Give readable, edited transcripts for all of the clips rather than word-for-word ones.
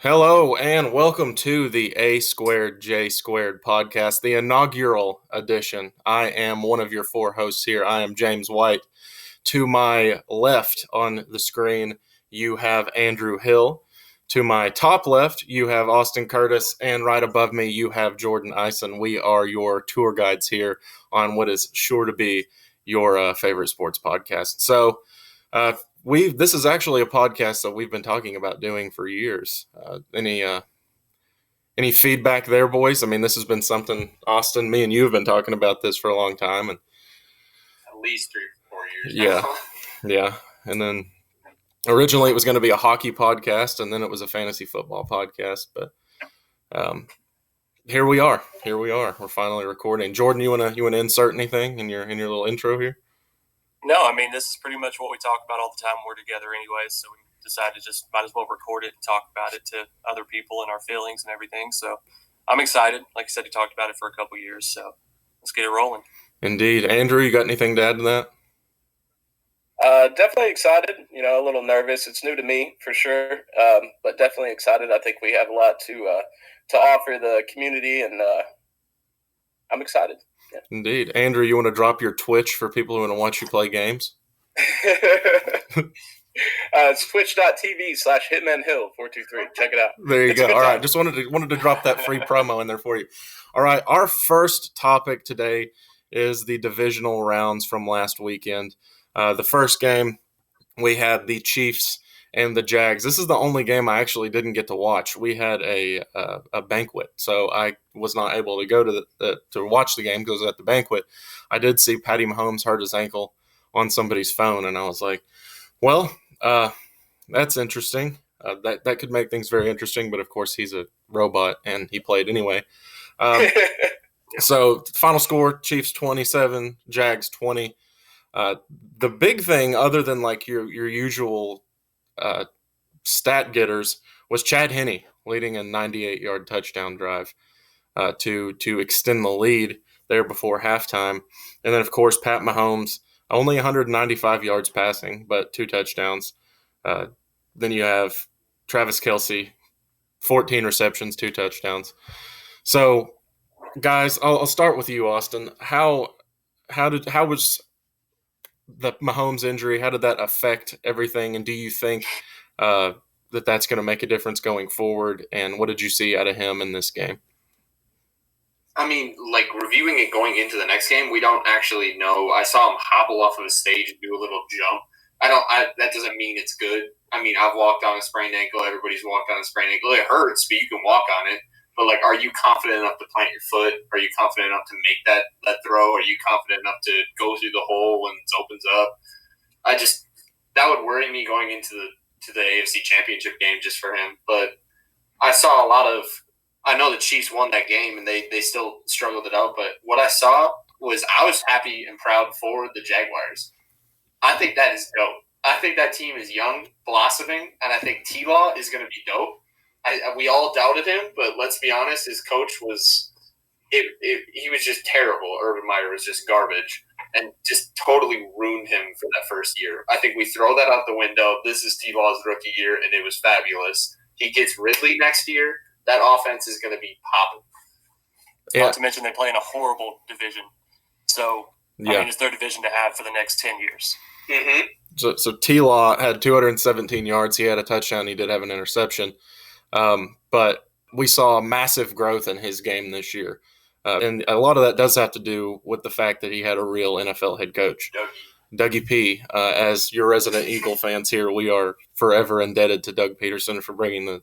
Hello and welcome to the A2J2 podcast, the inaugural edition. I am one of your four hosts here. I am James White. To my left on the screen, you have Andrew Hill. To my top left, you have Austin Curtis. And right above me, you have Jordan Eisen. We are your tour guides here on what is sure to be your favorite sports podcast. This is actually a podcast that we've been talking about doing for years. Any feedback there, boys? I mean, this has been something, Austin, me and you have been talking about this for a long time, and at least 3 or 4 years. Yeah, yeah. And then originally it was going to be a hockey podcast, and then it was a fantasy football podcast. But here we are. We're finally recording. Jordan, you wanna insert anything in your little intro here? No, I mean, this is pretty much what we talk about all the time when we're together anyways, so we decided to just might as well record it and talk about it to other people and our feelings and everything. So I'm excited. Like I said, we talked about it for a couple years, so let's get it rolling. Indeed. Andrew, you got anything to add to that? Definitely excited, a little nervous. It's new to me for sure, but definitely excited. I think we have a lot to offer the community, and I'm excited. Yeah. Indeed. Andrew, you want to drop your Twitch for people who want to watch you play games? It's twitch.tv/HitmanHill423. Check it out. There you go. All right. Just wanted to drop that free promo in there for you. All right. Our first topic today is the divisional rounds from last weekend. The first game, we had the Chiefs and the Jags. This is the only game I actually didn't get to watch. We had a banquet, so I was not able to go to watch the game because I was at the banquet. I did see Patty Mahomes hurt his ankle on somebody's phone, and I was like, well, that's interesting. That could make things very interesting, but of course he's a robot, and he played anyway. So final score, Chiefs 27, Jags 20. The big thing, other than like your usual stat getters, was Chad Henne leading a 98-yard touchdown drive to extend the lead there before halftime. And then, of course, Pat Mahomes, only 195 yards passing, but 2 touchdowns. Then you have Travis Kelce, 14 receptions, 2 touchdowns. So, guys, I'll start with you, Austin. How was the Mahomes injury, how did that affect everything? And do you think that's going to make a difference going forward? And what did you see out of him in this game? I mean, like, reviewing it going into the next game, we don't actually know. I saw him hobble off of the stage and do a little jump. That doesn't mean it's good. I mean, I've walked on a sprained ankle. Everybody's walked on a sprained ankle. It hurts, but you can walk on it. But, like, are you confident enough to plant your foot? Are you confident enough to make that throw? Are you confident enough to go through the hole when it opens up? That would worry me going into the AFC Championship game just for him. But I saw I know the Chiefs won that game, and they still struggled it out. But what I saw was I was happy and proud for the Jaguars. I think that is dope. I think that team is young, blossoming, and I think T-Law is going to be dope. We all doubted him, but let's be honest, his coach was he was just terrible. Urban Meyer was just garbage and just totally ruined him for that first year. I think we throw that out the window. This is T-Law's rookie year, and it was fabulous. He gets Ridley next year. That offense is going to be popping. Yeah. Not to mention they play in a horrible division. So, yeah. I mean, it's their division to have for the next 10 years. Mm-hmm. So T-Law had 217 yards. He had a touchdown. He did have an interception. But we saw massive growth in his game this year. And a lot of that does have to do with the fact that he had a real NFL head coach. Dougie P. As your resident Eagle fans here, we are forever indebted to Doug Peterson for bringing the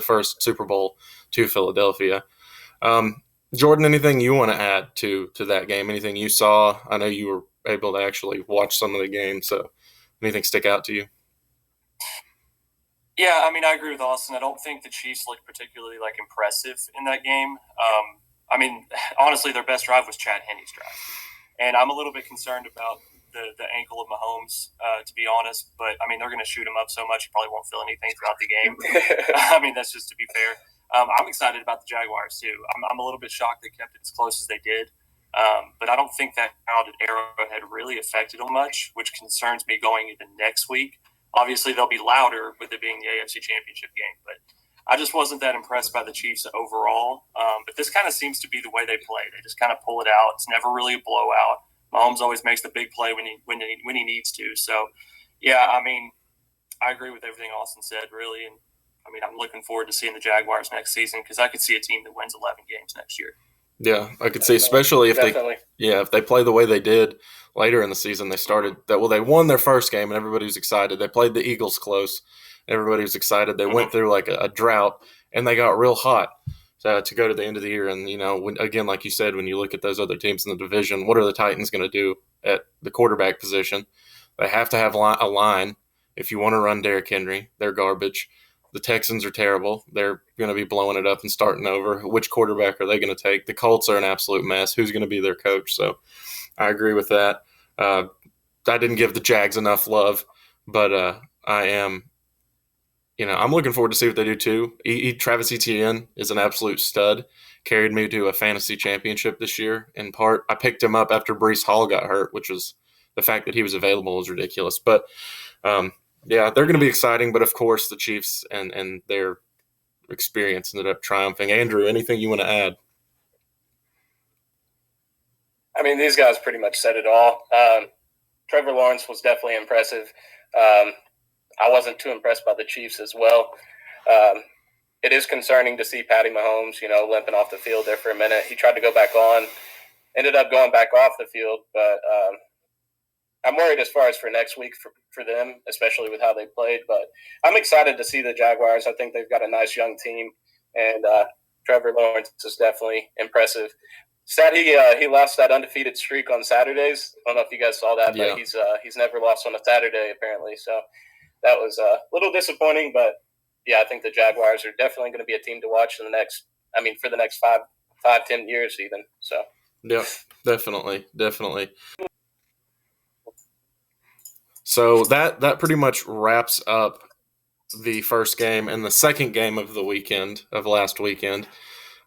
first Super Bowl to Philadelphia. Jordan, anything you want to add to that game? Anything you saw? I know you were able to actually watch some of the game, so anything stick out to you? Yeah, I mean, I agree with Austin. I don't think the Chiefs looked particularly impressive in that game. I mean, honestly, their best drive was Chad Henne's drive, and I'm a little bit concerned about the ankle of Mahomes, to be honest. But I mean, they're going to shoot him up so much he probably won't feel anything throughout the game. I mean, that's just to be fair. I'm excited about the Jaguars too. I'm a little bit shocked they kept it as close as they did. But I don't think that crowd at Arrowhead really affected them much, which concerns me going into next week. Obviously, they'll be louder with it being the AFC Championship game, but I just wasn't that impressed by the Chiefs overall. But this kind of seems to be the way they play. They just kind of pull it out. It's never really a blowout. Mahomes always makes the big play when he needs to. So, yeah, I mean, I agree with everything Austin said, really. And, I mean, I'm looking forward to seeing the Jaguars next season because I could see a team that wins 11 games next year. Yeah, I could see, especially if they play the way they did later in the season. They won their first game and everybody was excited. They played the Eagles close. Everybody was excited. They went through like a drought and they got real hot to go to the end of the year. And, again, like you said, when you look at those other teams in the division, what are the Titans going to do at the quarterback position? They have to have a line. If you want to run Derrick Henry, they're garbage. The Texans are terrible. They're going to be blowing it up and starting over. Which quarterback are they going to take? The Colts are an absolute mess. Who's going to be their coach? So I agree with that. I didn't give the Jags enough love, but I am – I'm looking forward to see what they do too. Travis Etienne is an absolute stud. Carried me to a fantasy championship this year in part. I picked him up after Breece Hall got hurt, which was the fact that he was available was ridiculous. But yeah, they're going to be exciting, but of course the Chiefs and their experience ended up triumphing. Andrew, anything you want to add? I mean, these guys pretty much said it all. Trevor Lawrence was definitely impressive. I wasn't too impressed by the Chiefs as well. It is concerning to see Patty Mahomes, limping off the field there for a minute. He tried to go back on, ended up going back off the field, but I'm worried as far as for next week for them, especially with how they played. But I'm excited to see the Jaguars. I think they've got a nice young team, and Trevor Lawrence is definitely impressive. Sad he lost that undefeated streak on Saturdays. I don't know if you guys saw that, but he's never lost on a Saturday apparently. So that was a little disappointing. But yeah, I think the Jaguars are definitely going to be a team to watch for the next 5-10 years even. So yeah, definitely. So that pretty much wraps up the first game and the second game of last weekend.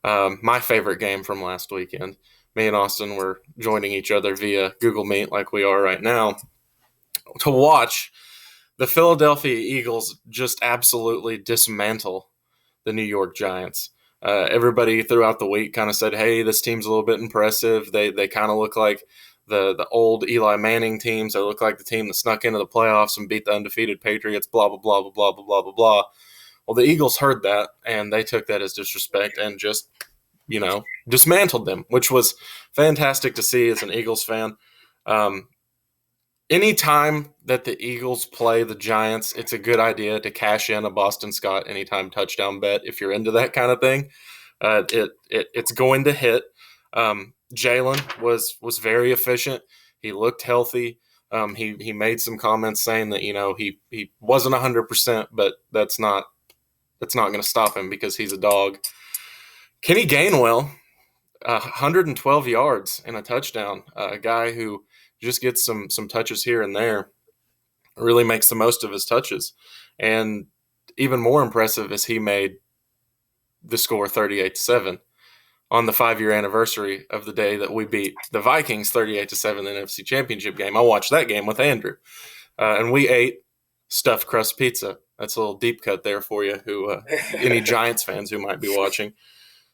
My favorite game from last weekend. Me and Austin were joining each other via Google Meet like we are right now to watch the Philadelphia Eagles just absolutely dismantle the New York Giants. Everybody throughout the week kind of said, hey, this team's a little bit impressive. They kind of look like the old Eli Manning teams. They look like the team that snuck into the playoffs and beat the undefeated Patriots, blah, blah, blah, blah, blah, blah, blah, blah, blah. Well, the Eagles heard that, and they took that as disrespect and just, dismantled them, which was fantastic to see as an Eagles fan. Anytime that the Eagles play the Giants, it's a good idea to cash in a Boston Scott anytime touchdown bet. If you're into that kind of thing, it's going to hit. Jalen was very efficient. He looked healthy. He made some comments saying that he wasn't 100%, but that's not going to stop him because he's a dog. Kenny Gainwell, 112 yards and a touchdown. A guy who just gets some touches here and there, really makes the most of his touches. And even more impressive is he made the score 38-7 on the 5-year anniversary of the day that we beat the Vikings 38-7 in the NFC Championship game. I watched that game with Andrew, and we ate stuffed crust pizza. That's a little deep cut there for you, who any Giants fans who might be watching.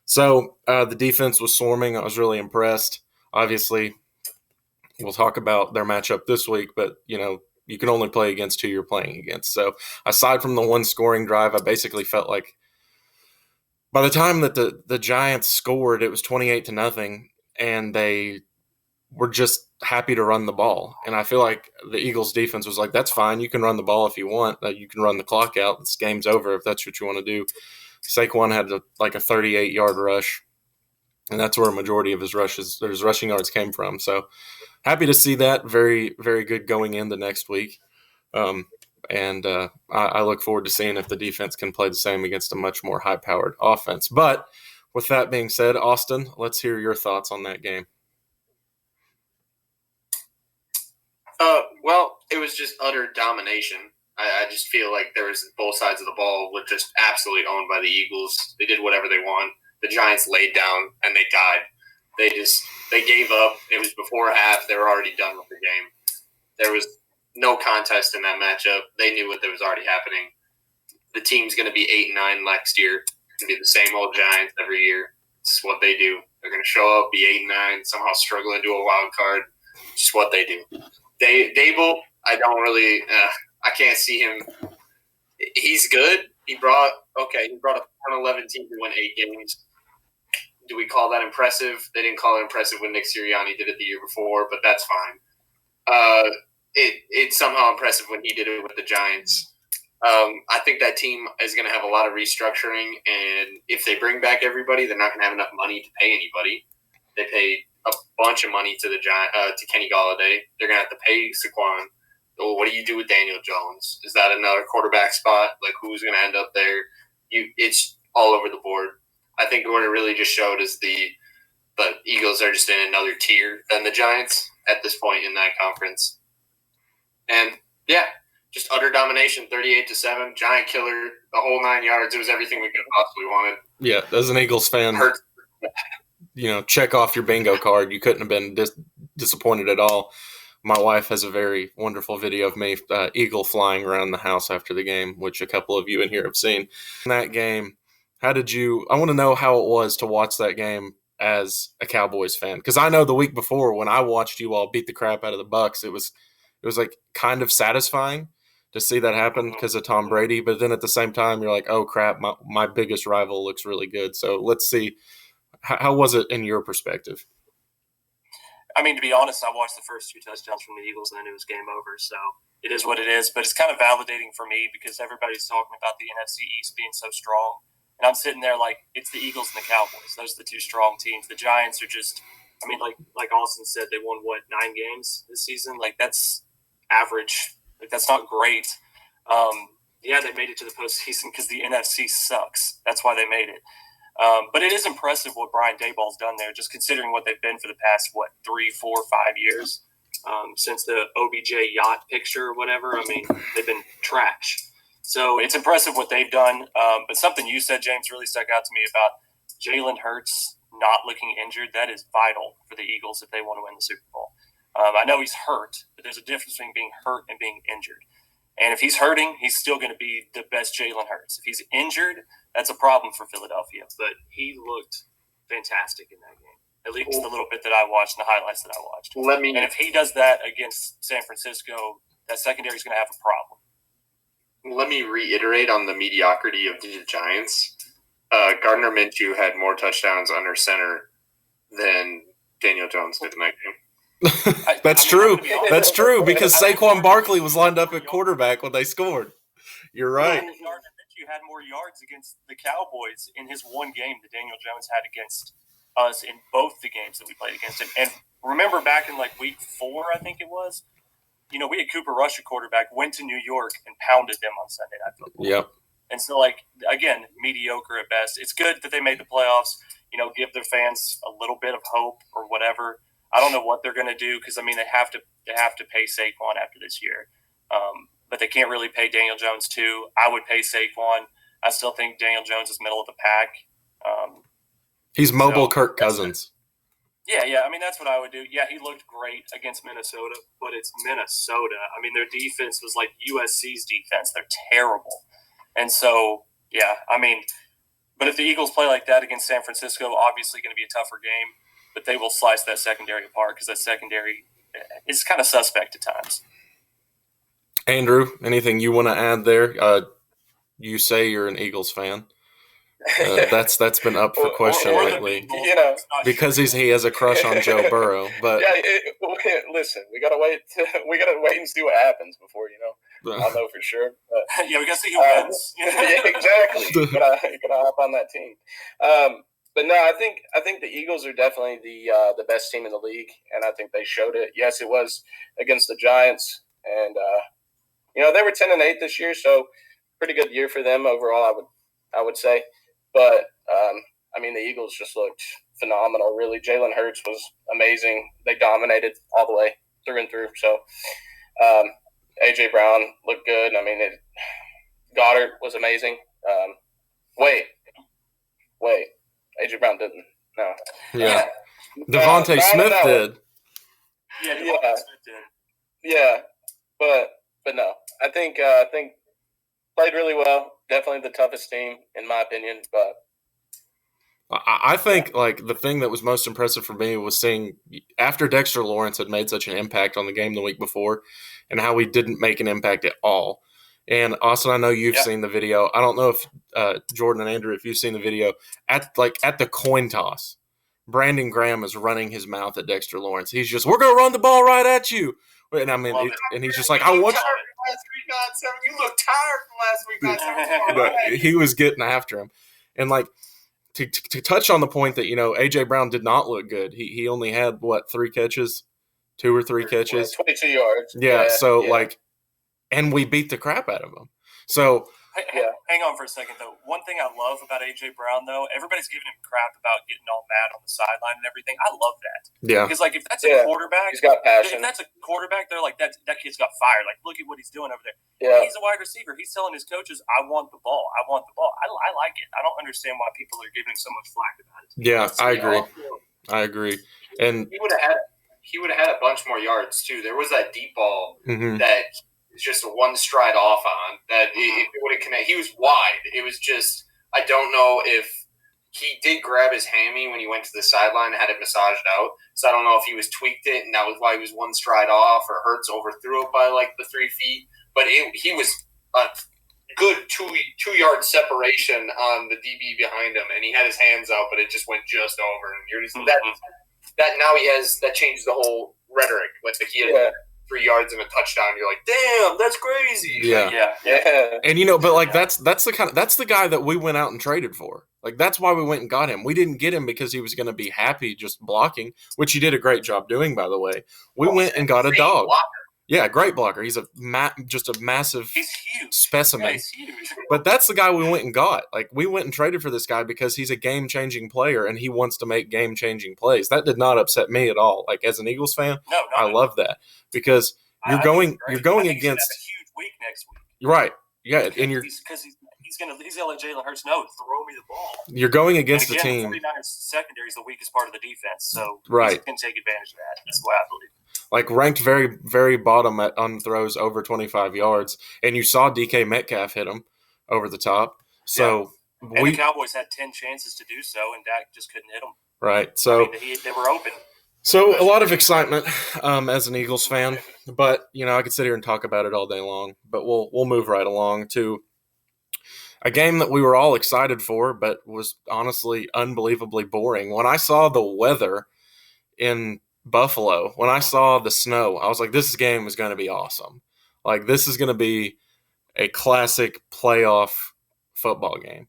So the defense was swarming. I was really impressed. Obviously, we'll talk about their matchup this week, but, you can only play against who you're playing against. So aside from the one scoring drive, I basically felt like by the time that the Giants scored, it was 28-0, and they were just happy to run the ball. And I feel like the Eagles defense was like, that's fine. You can run the ball if you want. You can run the clock out. This game's over if that's what you want to do. Saquon had a 38-yard rush, and that's where a majority of his rushing yards came from. So happy to see that. Very, very good going into next week. And I look forward to seeing if the defense can play the same against a much more high-powered offense. But with that being said, Austin, let's hear your thoughts on that game. Well, it was just utter domination. I just feel like there was both sides of the ball were just absolutely owned by the Eagles. They did whatever they want. The Giants laid down and they died. They gave up. It was before half. They were already done with the game. There was no contest in that matchup. They knew what was already happening. the team's going to be 8-9 next year. It's going to be the same old Giants every year. It's what they do. They're going to show up, be 8-9, somehow struggle into a wild card. Just what they do. Dable, I don't really I can't see him. He's good. He brought a 4-11 team to win 8 games. Do we call that impressive? They didn't call it impressive when Nick Sirianni did it the year before, but that's fine. It's somehow impressive when he did it with the Giants. I think that team is going to have a lot of restructuring, and if they bring back everybody, they're not going to have enough money to pay anybody. They paid a bunch of money to to Kenny Golladay. They're going to have to pay Saquon. Well, what do you do with Daniel Jones? Is that another quarterback spot? Like, who's going to end up there? It's all over the board. I think what it really just showed is the Eagles are just in another tier than the Giants at this point in that conference. And, yeah, just utter domination, 38-7, giant killer, the whole 9 yards. It was everything we could have possibly wanted. Yeah, as an Eagles fan, check off your bingo card. You couldn't have been disappointed at all. My wife has a very wonderful video of me eagle flying around the house after the game, which a couple of you in here have seen. In that game, I want to know how it was to watch that game as a Cowboys fan. Because I know the week before when I watched you all beat the crap out of the Bucs, it was like kind of satisfying to see that happen because of Tom Brady. But then at the same time, you're like, oh, crap, my biggest rival looks really good. So let's see. How was it in your perspective? I mean, to be honest, I watched the first 2 touchdowns from the Eagles and then it was game over. So it is what it is. But it's kind of validating for me because everybody's talking about the NFC East being so strong. And I'm sitting there like, it's the Eagles and the Cowboys. Those are the 2 strong teams. The Giants are just, I mean, like Austin said, they won, 9 games this season? Like, that's average. Like, that's not great. Yeah, they made it to the postseason because the NFC sucks. That's why they made it. But it is impressive what Brian Daboll's done there, just considering what they've been for the past, 3, 4, 5 years since the OBJ yacht picture or whatever. I mean, they've been trash. So it's impressive what they've done. But something you said, James, really stuck out to me about Jalen Hurts not looking injured. That is vital for the Eagles if they want to win the Super Bowl. I know he's hurt, but there's a difference between being hurt and being injured. And if he's hurting, he's still going to be the best Jalen Hurts. If he's injured, that's a problem for Philadelphia. But he looked fantastic in that game, at least the little bit that I watched and the highlights that I watched. And if he does that against San Francisco, that secondary is going to have a problem. Let me reiterate on the mediocrity of the Giants. Gardner Minshew had more touchdowns under center than Daniel Jones did in that game. That's true. That's true because Saquon Barkley was lined up at quarterback when they scored. You're right. Gardner Minshew had more yards against the Cowboys in his one game that Daniel Jones had against us in both the games that we played against him. And remember back in week 4, I think it was, we had Cooper Rush at quarterback, went to New York and pounded them on Sunday Night Football. Yep. And so, again, mediocre at best. It's good that they made the playoffs, give their fans a little bit of hope or whatever. I don't know what they're going to do because, they have to pay Saquon after this year. But they can't really pay Daniel Jones too. I would pay Saquon. I still think Daniel Jones is middle of the pack. He's mobile Kirk Cousins. Yeah. That's what I would do. Yeah, he looked great against Minnesota, but it's Minnesota. Their defense was like USC's defense. They're terrible. And so, yeah, but if the Eagles play like that against San Francisco, obviously going to be a tougher game, but they will slice that secondary apart because that secondary is kind of suspect at times. Andrew, anything you want to add there? You say you're an Eagles fan. That's been up for question lately. Because he has a crush on Joe Burrow. But listen, we gotta wait. We gotta wait and see what happens before I'll know for sure. But, we gotta see who wins. Yeah, exactly. You gotta hop on that team. But no, I think the Eagles are definitely the best team in the league, and I think they showed it. Yes, it was against the Giants, and they were 10-8 this year, so pretty good year for them overall. I would say. But, the Eagles just looked phenomenal, really. Jalen Hurts was amazing. They dominated all the way through and through. So, A.J. Brown looked good. Goddard was amazing. Wait. A.J. Brown didn't. No. Yeah. Devontae Smith did. Yeah, Devontae Smith did. Yeah, but no. I think played really well. definitely the toughest team in my opinion. But I think like the thing that was most impressive for me was seeing after Dexter Lawrence had made such an impact on the game the week before, and how he didn't make an impact at all. And Austin, I know you've seen the video. I don't know if Jordan and Andrew, if you've seen the video at the coin toss, Brandon Graham is running his mouth at Dexter Lawrence. He's just, we're gonna run the ball right at you. And I mean, and he's just like, I want you. You look tired from last week. He was getting after him, and like to touch on the point that AJ Brown did not look good. He only had what 3 catches, 2 or 3 catches, 22 yards. Yeah. So like, and we beat the crap out of him. So. Hang on for a second, though. One thing I love about A.J. Brown, though, everybody's giving him crap about getting all mad on the sideline and everything. I love that. Yeah. Because, like, if that's a quarterback, he's got passion. If that's a quarterback, they're like, that kid's got fired. Like, look at what he's doing over there. Yeah. He's a wide receiver. He's telling his coaches, I want the ball. I want the ball. I like it. I don't understand why people are giving him so much flack about it. Yeah, I agree. I agree. And he would have had a bunch more yards, too. There was that deep ball that – it's just a one stride off on that it would have connected. He was wide. It was just, I don't know if he did grab his hammy when he went to the sideline and had it massaged out. So I don't know if he was tweaked it and that was why he was one stride off, or Hurts overthrew it by like the 3 feet. But he was a good 2-yard separation on the DB behind him, and he had his hands out, but it just went just over. And you're just that now he has that changed the whole rhetoric. Like he had 3 yards and a touchdown. You're like, damn, that's crazy. Yeah. And but like that's the guy that we went out and traded for. Like that's why we went and got him. We didn't get him because he was going to be happy just blocking, which he did a great job doing, by the way. We went and got a dog. Blocker. Yeah, great blocker. He's just a massive he's huge. specimen. Yeah, he's huge. But that's the guy we went and got. Like we went and traded for this guy because he's a game-changing player and he wants to make game-changing plays. That did not upset me at all. Like as an Eagles fan, I love that because you're going against. He's gonna have a huge week next week. Right. Yeah, and because he's gonna let Jalen Hurts know, throw me the ball. You're going against and again, the team. The 49ers secondary is the weakest part of the defense, so right. He's going to take advantage of that. That's what I believe. Like ranked very, very bottom on throws over 25 yards, and you saw DK Metcalf hit him over the top. So and the Cowboys had 10 chances to do so, and Dak just couldn't hit them. Right. So they were open. So a lot of excitement as an Eagles fan, but I could sit here and talk about it all day long. But we'll move right along to a game that we were all excited for, but was honestly unbelievably boring. When I saw the weather in Buffalo, when I saw the snow, I was like, this game is going to be awesome. Like, this is going to be a classic playoff football game.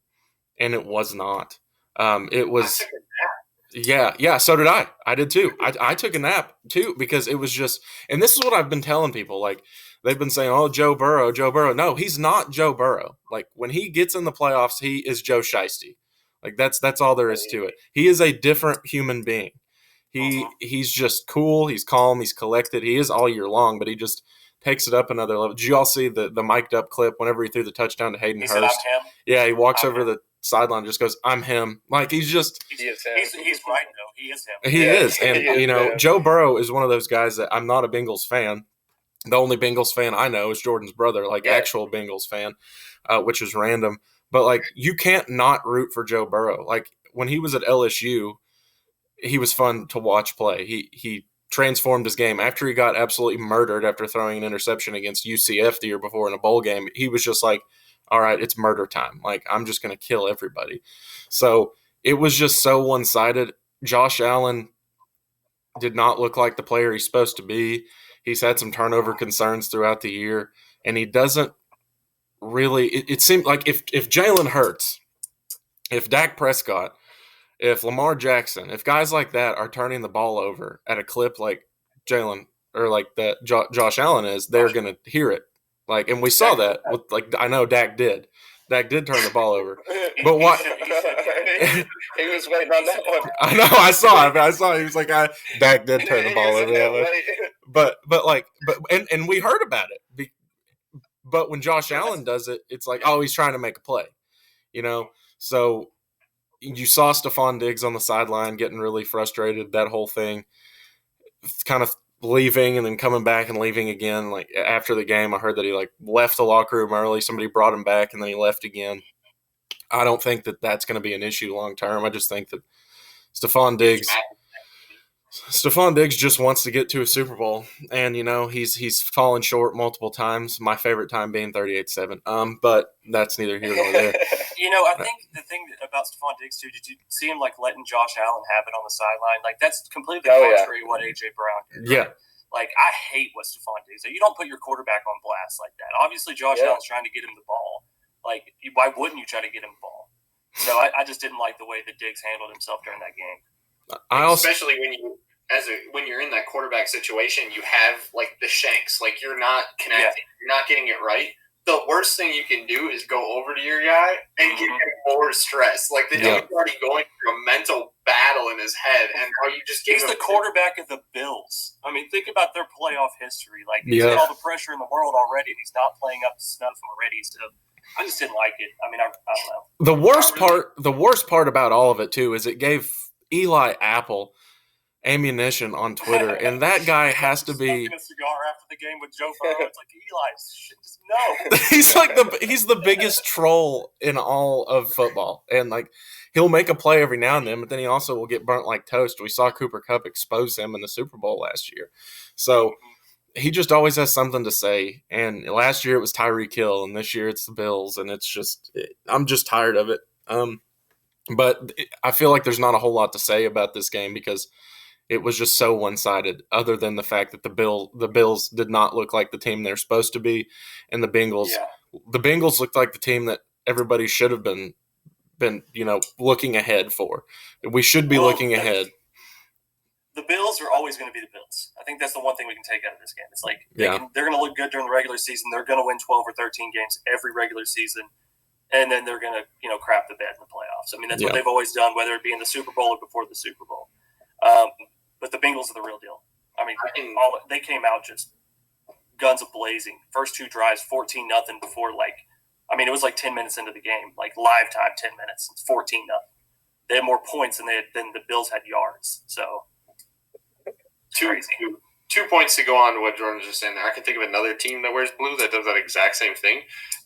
And it was not. It was – yeah, so did I. I did too. I took a nap too because it was just – and this is what I've been telling people. Like, they've been saying, oh, Joe Burrow. No, he's not Joe Burrow. Like, when he gets in the playoffs, he is Joe Shiesty. Like, that's all there is to it. He is a different human being. He's just cool. He's calm. He's collected. He is all year long, but he just takes it up another level. Did you all see the mic'd up clip whenever he threw the touchdown to Hayden Hurst? Said, I'm him. Yeah, he walks over the sideline and just goes, I'm him. Like, he's just – He's right, though. He is him. He is. And, Joe Burrow is one of those guys that I'm not a Bengals fan. The only Bengals fan I know is Jordan's brother, actual Bengals fan, which is random. But, like, you can't not root for Joe Burrow. Like, when he was at LSU, he was fun to watch play. He transformed his game. After he got absolutely murdered after throwing an interception against UCF the year before in a bowl game, he was just like, all right, it's murder time. Like, I'm just going to kill everybody. So it was just so one-sided. Josh Allen did not look like the player he's supposed to be. He's had some turnover concerns throughout the year, and he doesn't really – it seemed like if Jalen Hurts, if Dak Prescott, if Lamar Jackson, if guys like that are turning the ball over at a clip like Jalen or like that Josh Allen is, they're going to hear it. Like, and we saw that with, like, I know Dak did. Dak did turn the ball over. But what? He was waiting on that one. I know. I saw it. He was like, Dak did turn the ball over that way. But we heard about it. But when Josh Allen does it, it's like, oh, he's trying to make a play. So you saw Stephon Diggs on the sideline getting really frustrated, that whole thing. Kind of leaving and then coming back and leaving again. Like after the game, I heard that he like left the locker room early. Somebody brought him back and then he left again. I don't think that that's going to be an issue long term. I just think that Stephon Diggs just wants to get to a Super Bowl, and he's fallen short multiple times. My favorite time being 38-7. But that's neither here nor there. I think the thing about Stephon Diggs too, did you see him like letting Josh Allen have it on the sideline? Like that's completely contrary to what A.J. Brown did. Right? Yeah. Like I hate what Stephon Diggs did. You don't put your quarterback on blast like that. Obviously, Josh Allen's trying to get him the ball. Like, why wouldn't you try to get him the ball? So I just didn't like the way that Diggs handled himself during that game. Especially when you're in that quarterback situation, you have like the shanks, like you're not connecting, you're not getting it right. The worst thing you can do is go over to your guy and give him more stress. Like the dude's already going through a mental battle in his head, and now you just give him the quarterback of the Bills. I mean, think about their playoff history. Like he's got all the pressure in the world already, and he's not playing up to snuff already. So I just didn't like it. I mean, I don't know. The worst part about all of it too is it gave Eli Apple ammunition on Twitter, and that guy has to be smoking a cigar after the game with Joe Burrow. It's like Eli, no. he's the biggest troll in all of football, and like he'll make a play every now and then, but then he also will get burnt like toast. We saw Cooper Kupp expose him in the Super Bowl last year, so he just always has something to say. And last year it was Tyreek Hill, and this year it's the Bills, and I'm just tired of it. But I feel like there's not a whole lot to say about this game because it was just so one-sided, other than the fact that the Bills did not look like the team they're supposed to be, and the Bengals looked like the team that everybody should have been looking ahead for. We should be looking ahead. The Bills are always going to be the Bills. I think that's the one thing we can take out of this game. It's like they're going to look good during the regular season. They're going to win 12 or 13 games every regular season, and then they're going to crap the bed in the playoffs. I mean, that's what they've always done, whether it be in the Super Bowl or before the Super Bowl. But the Bengals are the real deal. I mean, they came out just guns a-blazing. First two drives, 14-0 before, it was like 10 minutes into the game, like live time, 10 minutes. It's 14-0. They had more points than the Bills had yards. So, crazy. 2 points to go on to what Jordan was just saying there. I can think of another team that wears blue that does that exact same thing.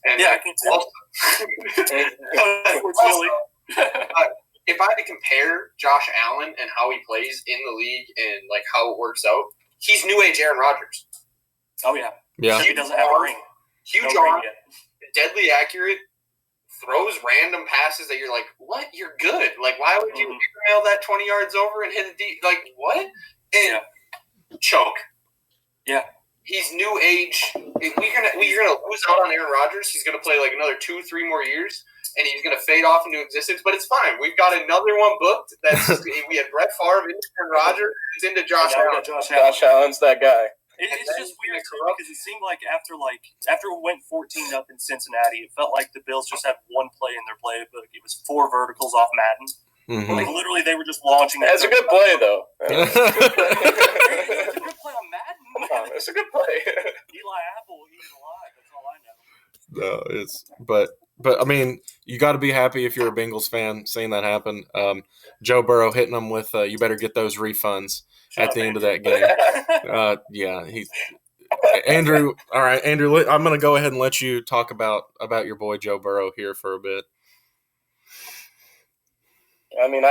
And I can tell. If I had to compare Josh Allen and how he plays in the league and like how it works out, he's new age Aaron Rodgers. Oh yeah. He doesn't have a ring. Huge arm, deadly accurate, throws random passes that you're like, what? You're good. Like, why would you mail that 20 yards over and hit a deep? Like, what? And choke. Yeah. He's new age. We're gonna lose out on Aaron Rodgers. He's gonna play like another 2-3 more years. And he's going to fade off into existence, but it's fine. We've got another one booked. We had Brett Favre into Aaron Rodgers. It's into Josh Allen. Josh Allen's that guy. It's just weird too, because it seemed like after it went 14-0 in Cincinnati, it felt like the Bills just had one play in their playbook. It was 4 verticals off Madden. Mm-hmm. Like literally, they were just launching. That's a good play, though. It's a good play on Madden. It's a good play. Eli Apple, he's alive. That's all I know. No, but I mean, you got to be happy if you're a Bengals fan seeing that happen. Joe Burrow hitting them with, you better get those refunds at the end of that game. Andrew. All right, Andrew, I'm going to go ahead and let you talk about your boy Joe Burrow here for a bit. I mean,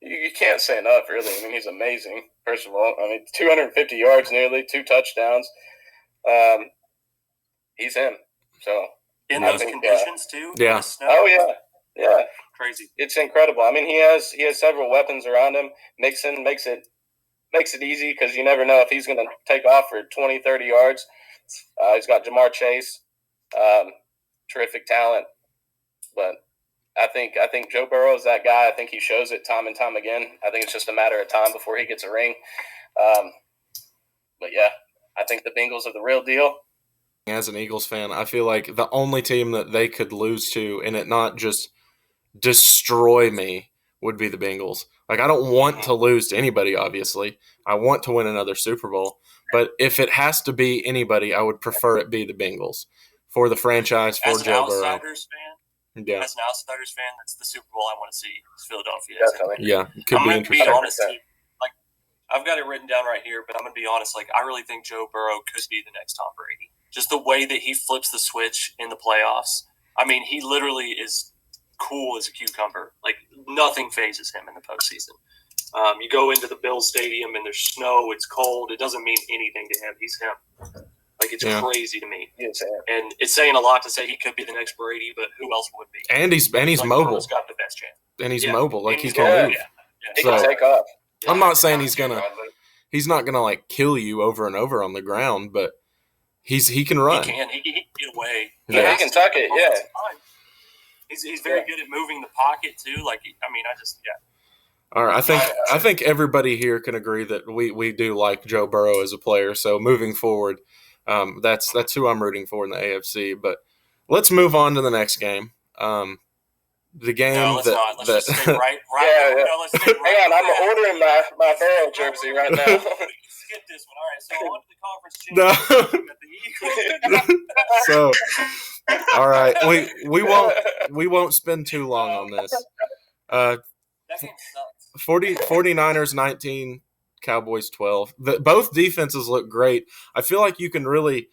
you can't say enough, really. I mean, he's amazing, first of all. I mean, 250 yards nearly, 2 touchdowns. He's him, so. In those conditions too? Yeah. Oh yeah. Crazy. It's incredible. I mean, he has several weapons around him. Mixon makes it easy because you never know if he's going to take off for 20, 30 yards. He's got Jamar Chase, terrific talent. But I think Joe Burrow is that guy. I think he shows it time and time again. I think it's just a matter of time before he gets a ring. But yeah, I think the Bengals are the real deal. As an Eagles fan, I feel like the only team that they could lose to and it not just destroy me would be the Bengals. Like, I don't want to lose to anybody, obviously. I want to win another Super Bowl. But if it has to be anybody, I would prefer it be the Bengals for the franchise, for Joe Burrow. As an Outsiders fan, that's the Super Bowl I want to see. It's Philadelphia. Definitely. Yeah, it could be interesting. Be honest, I've got it written down right here, but I'm going to be honest. Like, I really think Joe Burrow could be the next Tom Brady. Just the way that he flips the switch in the playoffs. I mean, he literally is cool as a cucumber. Like, nothing phases him in the postseason. You go into the Bills Stadium and there's snow, it's cold. It doesn't mean anything to him. He's him. Like, it's crazy to me. And it's saying a lot to say he could be the next Brady, but who else would be? And he's like, mobile. Burrow's got the best chance. And he's mobile. Like, and he can move. He can take off. I'm not saying he's not gonna like kill you over and over on the ground, but he can run. He can get away. Yeah, he can tuck it. Yeah. He's very good at moving the pocket too. Like, I mean, All right, I think everybody here can agree that we do like Joe Burrow as a player. So moving forward, that's who I'm rooting for in the AFC. But let's move on to the next game. The game let's not. Let's just stay right. Yeah. No, let's stay right. Hang on, I'm ordering my Burrow jersey right now. Skip this one. All right, so on to the conference championship. So, all right, we won't spend too long on this. That game sucks. 49ers 19, Cowboys 12. Both defenses look great. I feel like you can really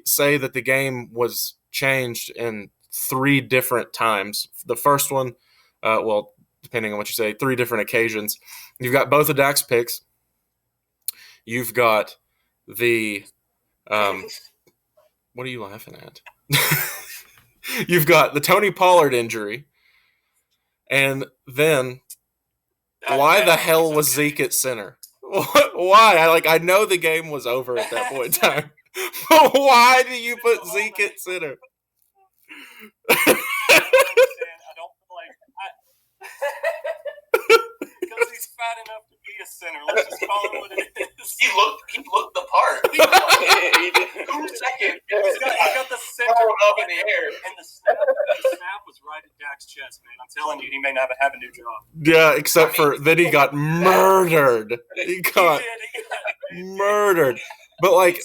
say that the game was changed in 3 different times. The first one, depending on what you say, 3 different occasions. You've got both of Dak's picks. You've got the what are you laughing at? You've got the Tony Pollard injury. And then why the hell was Zeke at center? Why? I know the game was over at that point in time. But why do you put Zeke at center? I don't because he's fat enough to be a center. Let's just call it what it is. He looked the part. He did. Second. He's got the center up in the air. And the snap was right at Dak's chest, man. I'm telling you, he may not have a new job. Yeah, except for then he got murdered. He got murdered. But like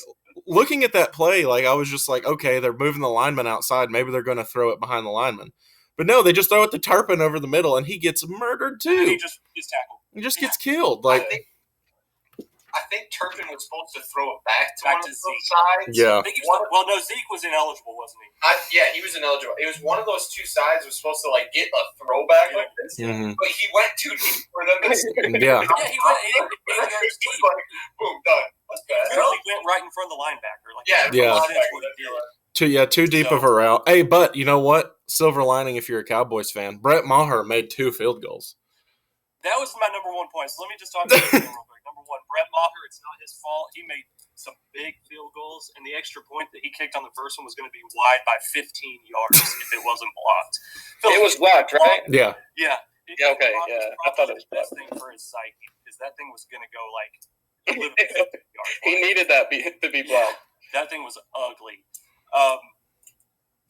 looking at that play, like I was just like, okay, they're moving the lineman outside. Maybe they're going to throw it behind the lineman. But no, they just throw it to Turpin over the middle, and he gets murdered too. He just gets tackled. He just gets killed. Like I think Turpin was supposed to throw it back to Zeke. sides. Yeah. Zeke was ineligible, wasn't he? He was ineligible. It was one of those 2 sides was supposed to like get a throwback like this, but he went too deep for them. Yeah. He went 8 yards deep. Boom, done. What's that? He really went right in front of the linebacker. Like, Too deep of a route. Hey, but you know what? Silver lining if you're a Cowboys fan. Brett Maher made 2 field goals. That was my number 1 point. So let me just talk about it real quick. Number 1, Brett Maher, it's not his fault. He made some big field goals, and the extra point that he kicked on the first one was going to be wide by 15 yards if it wasn't blocked. It was blocked, right? Yeah. Yeah. Okay, yeah. I thought it was the best thing for his psyche because that thing was going to go like a little bit 50 yards. He needed that to be blocked. That thing was ugly.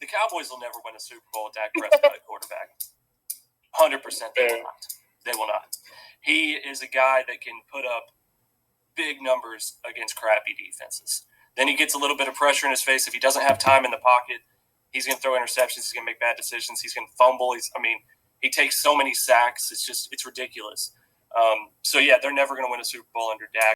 The Cowboys will never win a Super Bowl with Dak Prescott at quarterback. 100% they will not. They will not. He is a guy that can put up big numbers against crappy defenses. Then he gets a little bit of pressure in his face. If he doesn't have time in the pocket, he's going to throw interceptions. He's going to make bad decisions. He's going to fumble. He takes so many sacks. It's ridiculous. So, yeah, they're never going to win a Super Bowl under Dak.